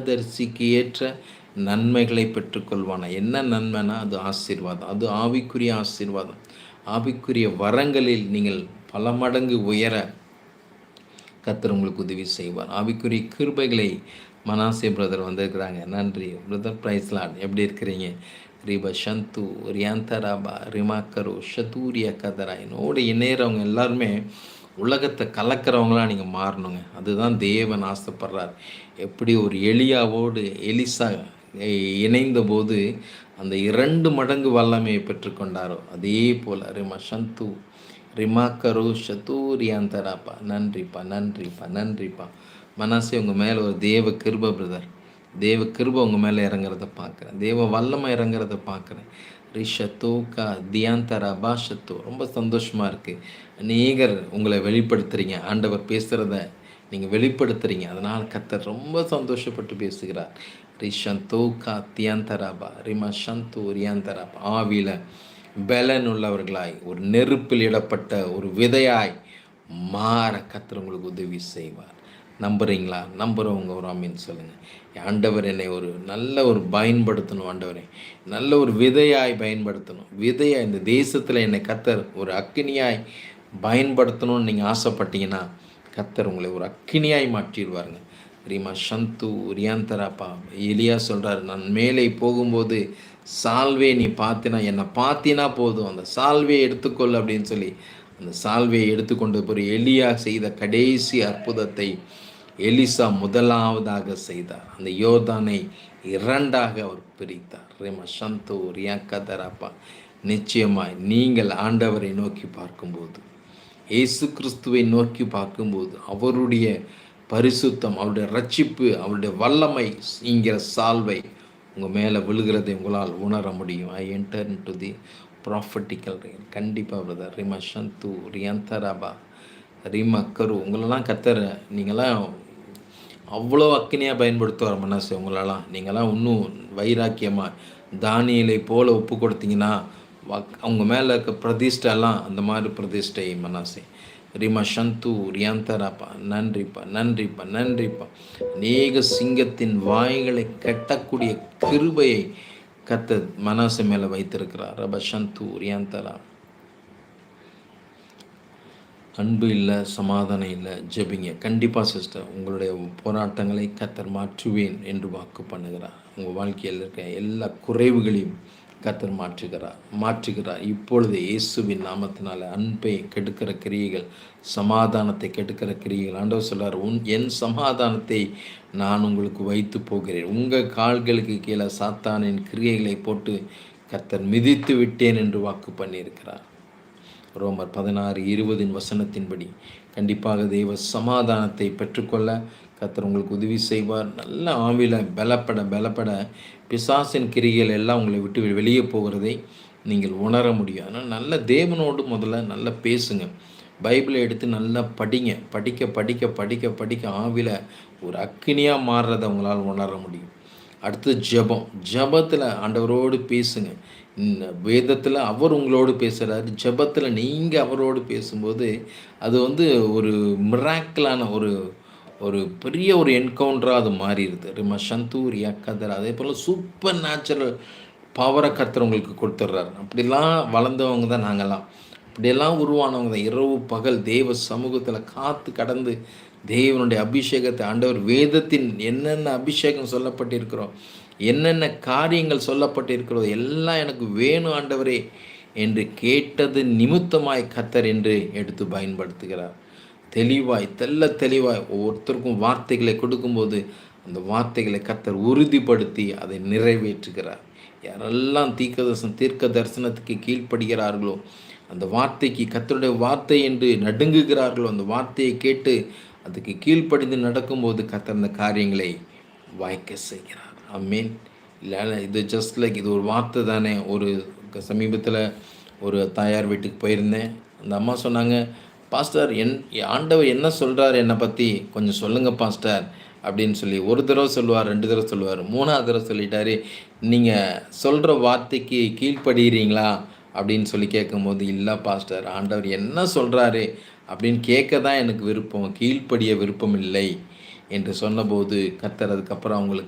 தரிசிக்கு ஏற்ற நன்மைகளை பெற்றுக்கொள்வானா. என்ன நன்மைனா அது ஆசீர்வாதம். அது ஆவிக்குரிய ஆசீர்வாதம். ஆவிக்குரிய வரங்களில் நீங்கள் பல மடங்கு உயர கர்த்தர் உங்களுக்கு உதவி செய்வார். ஆவிக்குரிய கிருபைகளை மனாசே பிரதர் வந்திருக்கிறாங்க. நன்றி பிரதர். Price Lord. எப்படி இருக்கிறீங்க? ரீபா ஷந்து ரியாந்தராபா ரிமாக்கரு ஷதூரிய கதரா என்னோடு இணையறவங்க எல்லாருமே உலகத்தை கலக்கிறவங்களாம் நீங்கள் மாறணுங்க. அதுதான் தேவன் ஆசைப்படுறார். எப்படி ஒரு எலியாவோடு எலிசா இணைந்தபோது அந்த 2 மடங்கு வல்லமையை பெற்றுக்கொண்டாரோ அதே போல் ரிமா ஷந்து ரிமாக்கரு ஷதூரியாந்தராப்பா. நன்றிப்பா நன்றிப்பா நன்றிப்பா. மனசே உங்கள் மேலே ஒரு தேவ கிருபை பிரதர். தேவ கிருபை உங்கள் மேலே இறங்குறத பார்க்குறேன். தேவ வல்லமை இறங்குறத பார்க்குறேன். ரிஷத்தோக்கா தியாந்தரா பாஷத்தோ ரொம்ப சந்தோஷமாக இருக்குது. அநேகர் உங்களை வெளிப்படுத்துகிறீங்க. ஆண்டவர் பேசுகிறத நீங்கள் வெளிப்படுத்துகிறீங்க. அதனால் கர்த்தர் ரொம்ப சந்தோஷப்பட்டு பேசுகிறார். ரிஷந்தோக்கா தியாந்தராபா ரிமா ஷந்தோ ரியாந்தராபா. ஆவியில் பலன் உள்ளவர்களாய் ஒரு நெருப்பில் இடப்பட்ட ஒரு விதையாய் மாற கர்த்தர் உங்களுக்கு உதவி செய்வார். நம்புறீங்களா? நம்புகிறவங்க ஒரு ஆமீன் சொல்லுங்கள். ஆண்டவர் என்னை ஒரு நல்ல ஒரு பயன்படுத்தணும். ஆண்டவரை நல்ல ஒரு விதையாய் பயன்படுத்தணும். விதையாய் இந்த தேசத்தில் என்னை கர்த்தர் ஒரு அக்கினியாய் பயன்படுத்தணும்னு நீங்கள் ஆசைப்பட்டீங்கன்னா கர்த்தர் உங்களை ஒரு அக்கினியாய் மாற்றிடுவாருங்க. ரீமா ஷந்து ரியாந்தராப்பா. எலியா சொல்கிறார், நான் மேலே போகும்போது சால்வே நீ பார்த்தினா என்னை பார்த்தினா போதும், அந்த சால்வையை எடுத்துக்கொள் அப்படின்னு சொல்லி அந்த சால்வையை எடுத்துக்கொண்டு போய் எலியா செய்த கடைசி அற்புதத்தை எலிசா முதலாவதாக செய்தார். அந்த யோர்தானை 2ஆக அவர் பிரித்தார். ரேமா ஷந்தோ ரியாக்கதராப்பா. நிச்சயமாய் நீங்கள் ஆண்டவரை நோக்கி பார்க்கும்போது, இயேசு கிறிஸ்துவை நோக்கி பார்க்கும்போது அவருடைய பரிசுத்தம், அவருடைய ரட்சிப்பு, அவருடைய வல்லமை என்கிற சால்வை உங்கள் மேலே விழுகிறதை உங்களால் உணர முடியும். I enter in to the prophetical rain. கண்டிப்பாக பிரதர். ரிமா ஷந்து ரியாந்தராபா ரிமா கரு. உங்களெல்லாம் கர்த்தர் நீங்களாம் அவ்வளோ அக்கினியாக பயன்படுத்துவார் மனசு. உங்களெல்லாம் நீங்களாம் இன்னும் வைராக்கியமாக தானியலை போல் ஒப்பு கொடுத்தீங்கன்னா அவங்க மேலே இருக்க பிரதிஷ்டெல்லாம் அந்த மாதிரி பிரதிஷ்டை மனசே. ரிமா ஷந்து ரியாந்தராப்பா. நன்றிப்பா நன்றிப்பா நன்றிப்பா. அநேக சிங்கத்தின் வாய்களை கட்டக்கூடிய கிருபையை கர்த்தர் மனசு மேலே வைத்திருக்கிறார். ரப ஷந்து ரியாந்தரா. அன்பு இல்லை, சமாதானம் இல்லை, ஜெபிங்க. கண்டிப்பாக சிஸ்டர் உங்களுடைய போராட்டங்களை கர்த்தர் மாற்றுவேன் என்று வாக்கு பண்ணுகிறார். உங்கள் வாழ்க்கையில் இருக்க எல்லா குறைவுகளையும் கர்த்தர் மாற்றுகிறார். இப்பொழுது இயேசுவின் நாமத்தினால அன்பை கெடுக்கிற கிரியைகள், சமாதானத்தை கெடுக்கிற கிரியைகள், ஆண்டவர் சொல்றார், என் சமாதானத்தை நான் உங்களுக்கு வைத்து போகிறேன். உங்கள் கால்களுக்கு கீழே சாத்தானின் கிரியைகளை போட்டு கர்த்தர் மிதித்து விட்டேன் என்று வாக்கு பண்ணியிருக்கிறார். ரோமர் 16:20 வசனத்தின்படி கண்டிப்பாக தெய்வ சமாதானத்தை பெற்றுக்கொள்ள கர்த்தர் உங்களுக்கு உதவி செய்வார். நல்ல ஆவியில் பலப்பட பிசாசின் கிரிகள் எல்லாம் உங்களை விட்டு வெளியே போகிறதை நீங்கள் உணர முடியும். ஆனால் நல்ல தேவனோடு முதல்ல நல்லா பேசுங்க. பைபிளை எடுத்து நல்லா படிங்க. படிக்க ஆவியில் ஒரு அக்கினியாக மாறுறதை உங்களால் உணர முடியும். அடுத்து ஜெபத்தில் ஆண்டவரோடு பேசுங்க. வேதத்தில் அவர் உங்களோடு பேசுகிறாரு. ஜெபத்தில் நீங்கள் அவரோடு பேசும்போது அது ஒரு மிராக்கிளான ஒரு பெரிய ஒரு என்கவுண்டராக அது மாறிடுது. ரிமா ஷந்தூரியா கதர். அதே போல் சூப்பர் நேச்சுரல் பவரை கர்த்தர் உங்களுக்கு கொடுத்துட்றாரு. அப்படிலாம் வளர்ந்தவங்க தான் நாங்கள்லாம். அப்படியெல்லாம் உருவானவங்க தான். இரவு பகல் தேவ சமூகத்தில் காத்து கடந்து தேவனுடைய அபிஷேகத்தை, ஆண்டவர் வேதத்தின் என்னென்ன அபிஷேகம் சொல்லப்பட்டிருக்கிறோம், என்னென்ன காரியங்கள் சொல்லப்பட்டிருக்கிறதோ எல்லாம் எனக்கு வேணும் ஆண்டவரே என்று கேட்டது நிமித்தமாய் கர்த்தர் என்று எடுத்து பயன்படுத்துகிறார். தெளிவாய் ஒவ்வொருத்தருக்கும் வார்த்தைகளை கொடுக்கும்போது அந்த வார்த்தைகளை கர்த்தர் உறுதிப்படுத்தி அதை நிறைவேற்றுகிறார். யாரெல்லாம் தீர்க்க தரிசனத்துக்கு கீழ்ப்படுகிறார்களோ, அந்த வார்த்தைக்கு கர்த்தருடைய வார்த்தை என்று நடுங்குகிறார்களோ, அந்த வார்த்தையை கேட்டு அதுக்கு கீழ்ப்படிந்து நடக்கும்போது கர்த்தர் அந்த காரியங்களை வாய்க்க செய்கிறார். ஆமென். இல்லை இது ஜஸ்ட் லைக் இது ஒரு வார்த்தை தானே. ஒரு சமீபத்தில் ஒரு தாயார் வீட்டுக்கு போயிருந்தேன். அந்த அம்மா சொன்னாங்க, பாஸ்டர் ஆண்டவர் என்ன சொல்கிறார் என்னை பற்றி கொஞ்சம் சொல்லுங்கள் பாஸ்டர் அப்படின்னு சொல்லி. ஒரு தடவை சொல்லுவார், 2 தடவை சொல்லுவார், 3ஆவது தடவை சொல்லிட்டாரு, நீங்கள் சொல்கிற வார்த்தைக்கு கீழ்ப்படுகிறீங்களா அப்படின்னு சொல்லி கேட்கும்போது, இல்லை பாஸ்டர் ஆண்டவர் என்ன சொல்கிறாரு அப்படின்னு கேட்க தான் எனக்கு விருப்பம், கீழ்ப்படிய விருப்பம் இல்லை என்று சொன்னபோது கர்த்தர் அதுக்கப்புறம் அவங்களுக்கு